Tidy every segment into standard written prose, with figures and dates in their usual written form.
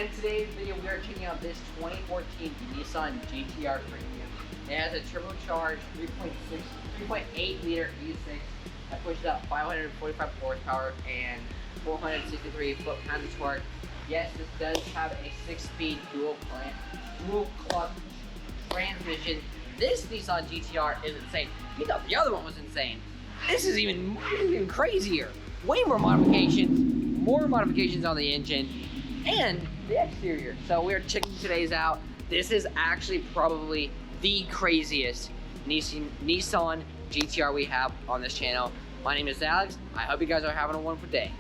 And in today's video, we are checking out this 2014 Nissan GTR Premium. It has a turbocharged 3.8 liter V6 that pushes out 545 horsepower and 463 foot-pounds of torque. Yes, this does have a 6-speed dual clutch transmission. This Nissan GTR is insane. You thought the other one was insane. This is even crazier. Way more modifications on the engine and the exterior. So we're checking today's out. This is actually probably the craziest Nissan GTR we have on this channel. My name is Alex. I hope you guys are having a wonderful day.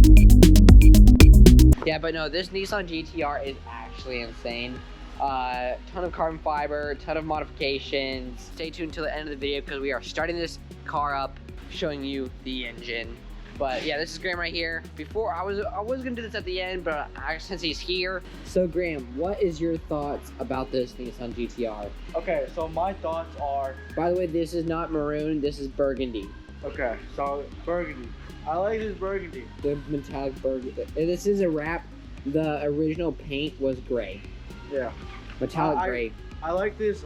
Yeah, but no, this Nissan GTR is actually insane. Ton of carbon fiber, ton of modifications. Stay tuned till the end of the video because we are starting this car up, showing you the engine. But yeah, this is Graham right here. Before I was gonna do this at the end, but since he's here. So Graham, what is your thoughts about this Nissan GTR? Okay, so my thoughts are... By the way, this is not maroon, this is burgundy. Okay, so burgundy. I like this burgundy. The metallic burgundy. This is a wrap. The original paint was gray. Yeah. Metallic gray. I like this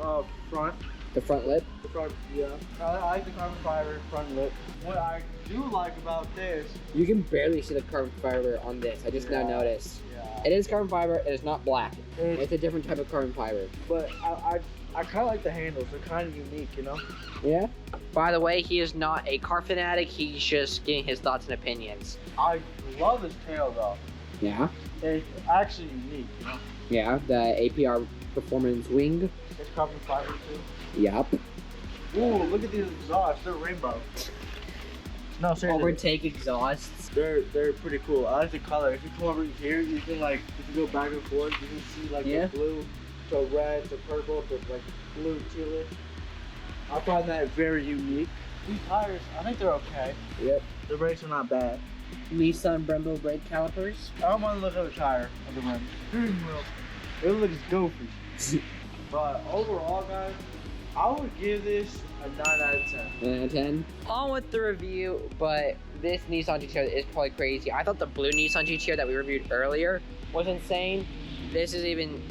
front. The front lip? The front, yeah. I like the carbon fiber front lip. What I do like about this... You can barely see the carbon fiber on this. I just now noticed. Yeah. It is carbon fiber. It is not black. It's a different type of carbon fiber. But I kind of like the handles. They're kind of unique, you know? Yeah. By the way, he is not a car fanatic. He's just getting his thoughts and opinions. I love this tail, though. Yeah. It's actually unique, you know? Yeah, the APR Performance Wing. It's carbon fiber, too. Yup. Ooh, look at these exhausts. They're rainbow. No, seriously. Overtake exhausts. They're pretty cool. I like the color. If you come over here, you can like, if you go back and forth, you can see like the blue to red to purple to like blue tealish. I find that very unique. These tires, I think they're okay. Yep. The brakes are not bad. Nissan Brembo brake calipers. I don't want to look at the tire of the rim. Steering wheel. It looks goofy. But overall, guys, I would give this a 9 out of 10. 9 out of 10. On with the review, but this Nissan GTR is probably crazy. I thought the blue Nissan GTR that we reviewed earlier was insane. This is even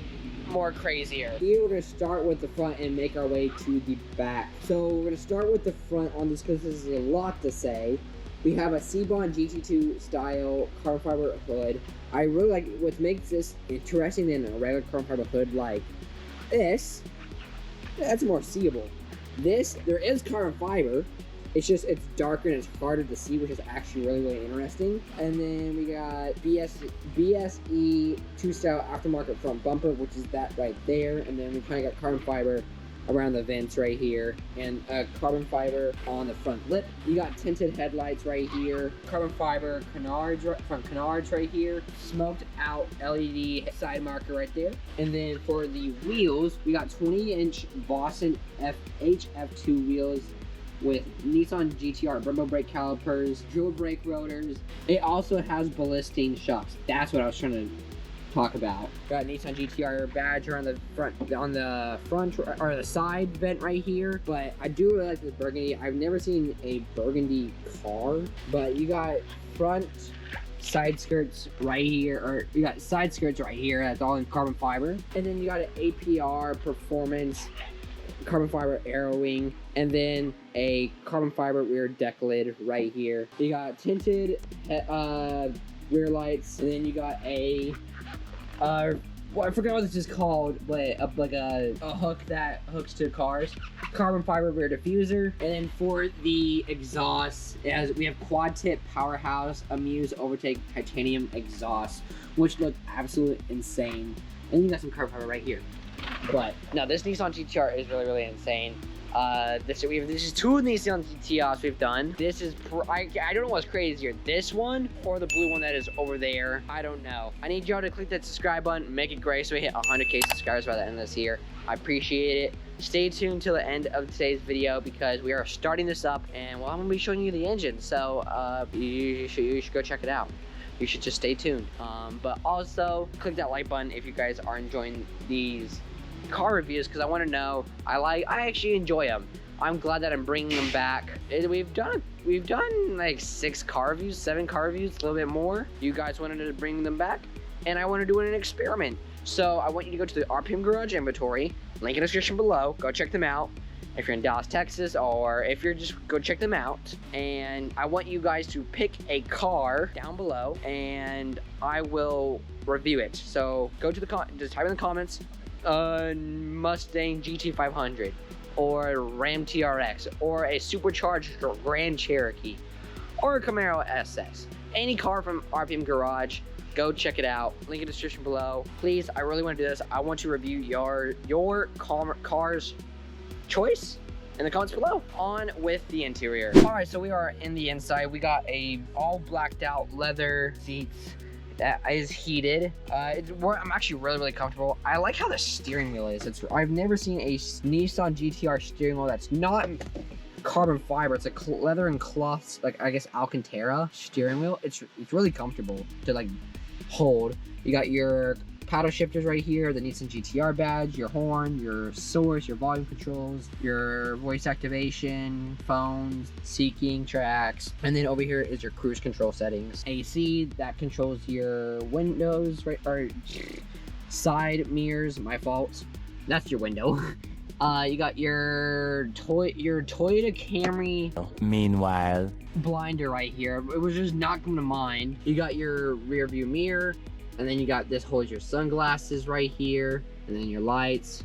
more crazier. Here we're going to start with the front and make our way to the back. So we're going to start with the front on this because this is a lot to say. We have a C-Bond GT2 style carbon fiber hood. I really like what makes this interesting than a regular carbon fiber hood like this. That's more seeable. This, there is carbon fiber. It's just, it's darker and it's harder to see, which is actually really interesting. And then we got BSE 2-style aftermarket front bumper, which is that right there. And then we kind of got carbon fiber around the vents right here, and carbon fiber on the front lip. You got tinted headlights right here, carbon fiber front canards right here, smoked out LED side marker right there. And then for the wheels, we got 20-inch Boston HF2 wheels with Nissan GTR Brembo brake calipers, dual brake rotors. It also has ballisting shocks. That's what I was trying to talk about. Got Nissan GTR badge on the front or the side vent right here. But I do really like this burgundy. I've never seen a burgundy car, but you got front side skirts right here, or you got side skirts right here. That's all in carbon fiber. And then you got an APR Performance carbon fiber arrow wing, and then a carbon fiber rear deck lid right here. You got tinted rear lights, and then you got a well, I forgot what this is called, but like a hook that hooks to cars. Carbon fiber rear diffuser. And then for the exhaust, we have quad tip powerhouse Amuse Overtake titanium exhaust, which look absolutely insane. And then you got some carbon fiber right here. But no, this Nissan GTR is really insane. This is two Nissan GTRs we've done. This is, I don't know what's crazier, this one or the blue one that is over there. I don't know. I need y'all to click that subscribe button, make it gray so we hit 100K subscribers by the end of this year. I appreciate it. Stay tuned till the end of today's video because we are starting this up, and well, I'm gonna be showing you the engine. So you should go check it out. You should just stay tuned. But also click that like button if you guys are enjoying these car reviews, because I want to know. I actually enjoy them. I'm glad that I'm bringing them back. We've done like 6 car reviews, 7 car reviews, a little bit more. You guys wanted to bring them back, and I want to do an experiment. So I want you to go to the RPM Garage inventory, link in the description below, go check them out. If you're in Dallas, Texas, or if you're just, go check them out. And I want you guys to pick a car down below, and I will review it. So go to the, just type in the comments, Mustang GT500, or Ram TRX, or a supercharged Grand Cherokee, or a Camaro SS. Any car from RPM Garage, go check it out. Link in the description below. Please, I really want to do this. I want to review your car's choice in the comments below. On with the interior. All right, so we are in the inside. We got a all blacked out leather seats that is heated. I'm actually really comfortable. I like how the steering wheel is. I've never seen a Nissan GTR steering wheel that's not carbon fiber. It's a leather and cloth, like I guess Alcantara steering wheel. It's really comfortable to like hold. You got your paddle shifters right here, the Nissan GTR badge, your horn, your source, your volume controls, your voice activation, phones, seeking tracks, and then over here is your cruise control settings. AC that controls your windows, right, or side mirrors. My fault. That's your window. You got your Toyota Camry. Meanwhile, blinder right here. It was just not coming to mind. You got your rear view mirror. And then you got this holds your sunglasses right here, and then your lights,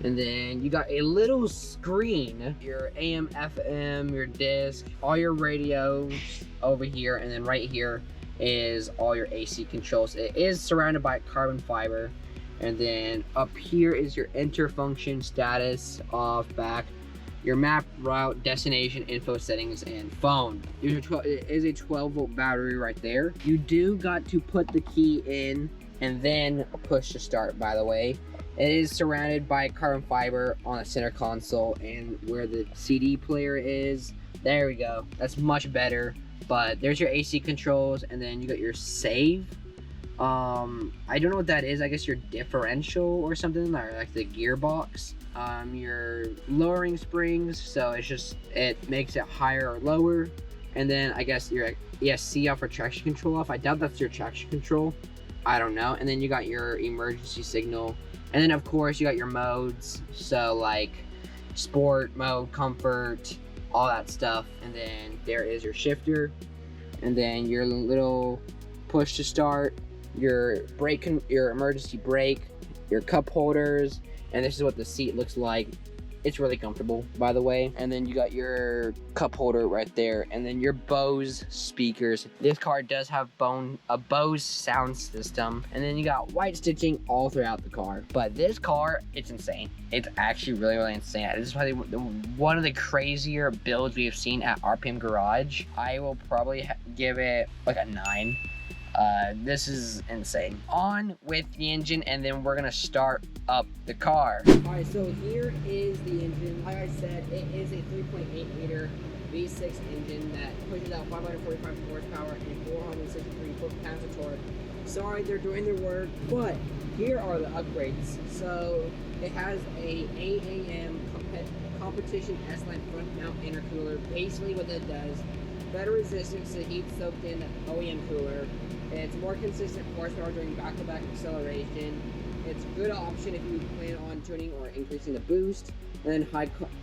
and then you got a little screen, your AM, FM, your disc, all your radios over here, and then right here is all your AC controls. It is surrounded by carbon fiber, and then up here is your enter function, status, off, back, your map, route, destination, info, settings, and phone. It is a 12-volt battery right there. You do got to put the key in and then push to start, by the way. It is surrounded by carbon fiber on the center console, and where the CD player is, there we go. That's much better. But there's your AC controls, and then you got your save. I don't know what that is. I guess your differential or something, or like the gearbox. Your lowering springs, so it makes it higher or lower. And then I guess your ESC off or traction control off. I doubt that's your traction control. I don't know. And then you got your emergency signal. And then of course you got your modes. So like sport mode, comfort, all that stuff. And then there is your shifter. And then your little push to start, your brake, your emergency brake, your cup holders. And this is what the seat looks like. It's really comfortable, by the way. And then you got your cup holder right there, and then your Bose speakers. This car does have a Bose sound system, and then you got white stitching all throughout the car. But this car, it's insane. It's actually really insane. This is probably one of the crazier builds we have seen at RPM Garage. I will probably give it like a 9. This is insane. On with the engine, and then we're gonna start up the car. Alright, so here is the engine. Like I said, it is a 3.8 liter V6 engine that pushes out 545 horsepower and 463 foot-pounds of torque. Sorry, they're doing their work, but here are the upgrades. So it has a AAM competition S-line front mount intercooler. Basically what that does, better resistance to heat soaked in OEM cooler. It's more consistent horsepower during back-to-back acceleration. It's a good option if you plan on tuning or increasing the boost. And then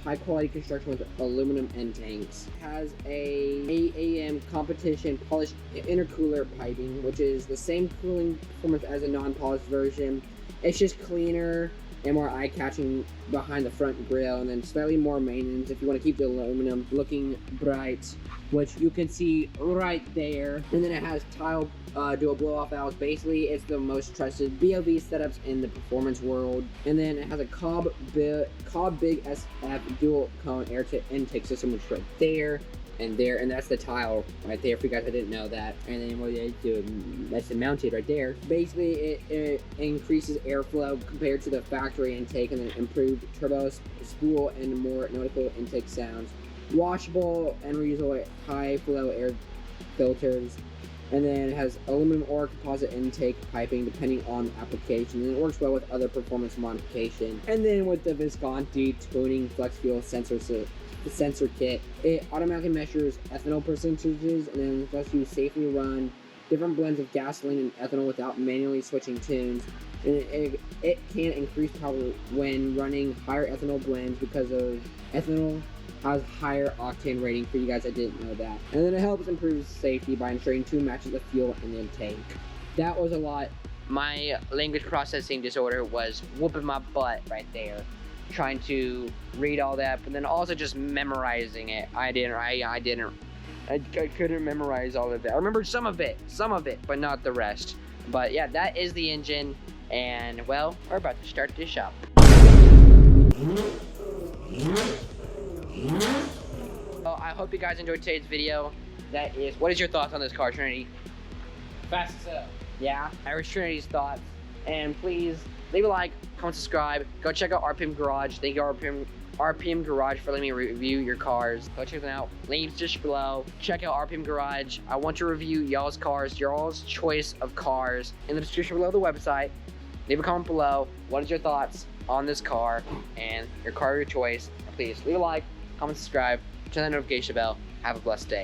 high quality construction with aluminum end tanks. It has a AAM competition polished intercooler piping, which is the same cooling performance as a non-polished version. It's just cleaner and more eye-catching behind the front grille, and then slightly more maintenance if you want to keep the aluminum looking bright, which you can see right there. And then it has tile dual blow-off valves. Basically, it's the most trusted BOV setups in the performance world. And then it has a Cobb Big SF dual cone air intake system, which is right there and there, and that's the tile right there for you guys that didn't know that. And then what they do, that's mounted right there. Basically, it increases airflow compared to the factory intake, and then improved turbo spool and more noticeable intake sounds. Washable and reusable high flow air filters. And then it has aluminum or composite intake piping depending on the application, and it works well with other performance modification. And then with the Visconti tuning flex fuel sensor kit, it automatically measures ethanol percentages and then lets you safely run different blends of gasoline and ethanol without manually switching tunes. And it can increase power when running higher ethanol blends because of ethanol has higher octane rating for you guys that didn't know that. And then it helps improve safety by ensuring tune matches the fuel in the tank. That was a lot. My language processing disorder was whooping my butt right there, trying to read all that, but then also just memorizing it. I couldn't memorize all of it. I remembered some of it, but not the rest. But yeah, that is the engine, and well, we're about to start this up. Well, I hope you guys enjoyed today's video. What is your thoughts on this car, Trinity? Fast as hell. Yeah, Irish Trinity's thoughts. And please leave a like, comment, subscribe. Go check out RPM Garage. Thank you, RPM Garage, for letting me review your cars. Go check them out. Links just below. Check out RPM Garage. I want to review y'all's cars, y'all's choice of cars, in the description below the website. Leave a comment below. What is your thoughts on this car and your car of your choice? Please leave a like, comment, subscribe, turn that notification bell. Have a blessed day.